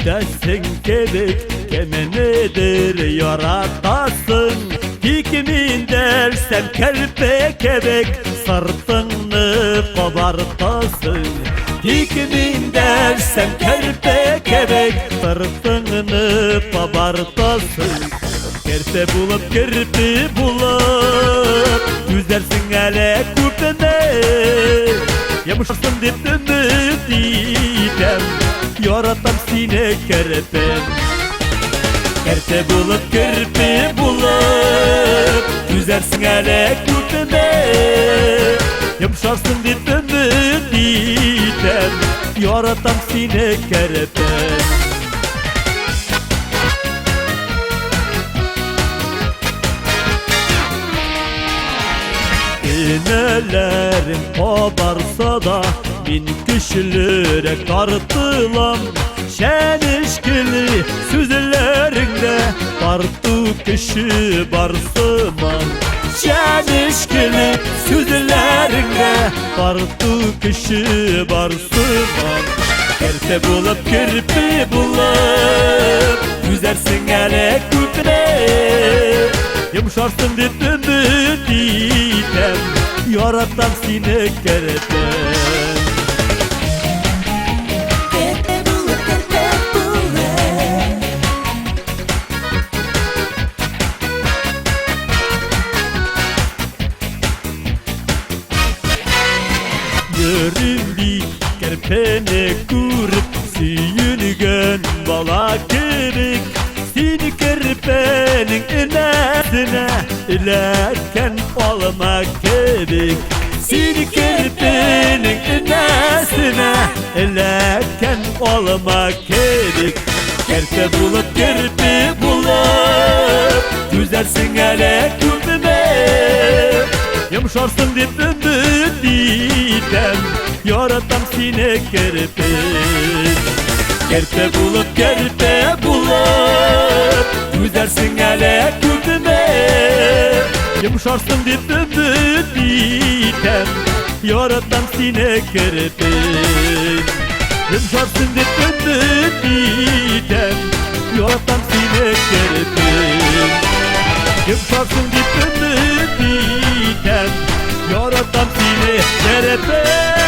Desin kebek kemenedir yaratasın. Kimin dersem kerpe kebek sırtını kabartasın. Kimin dersem kerpe kebek sırtını kabartasın. Kerpe bulup kirpi bulup yüzersin hele kupeme. Yamışırsın dip ümit idem yaratam sine kerpem. Kerpe bulup kirpi bulup yüzersin hele kupeme. Yamışarsın dip ümit idem yaratam sine kerpem. İnelerin kabarsa da bin kişilere kartılam. Şen işkili süzlerinde kartı kişi barsıman. Şen işkili süzlerinde kartı kişi barsıman. Kerpe bulup kirpi bulup yüzersin hele küpüne. Yumuşarsın dip ümit idem yaratam sine kerpem. Yürüm bir kerpene kurup süyüngen bala kebek. Seni kerpenin inesine ilerken olmak kebek. Seni kerpenin inesine ilerken olmak kebek. Kerpe bulup kirpi bulup yüzersin hele küpüme. Yumuşarsın dip ümit idem yaratam sine kerpem. Kerpe bulup yüzersin hele küpüme. Yumuşarsın dip ümit idem yaratam sine kerpem. Yumuşarsın dip ümit idem yaratam sine kerpem. Yumuşarsın dip ümit idem yaratam sine kerpem.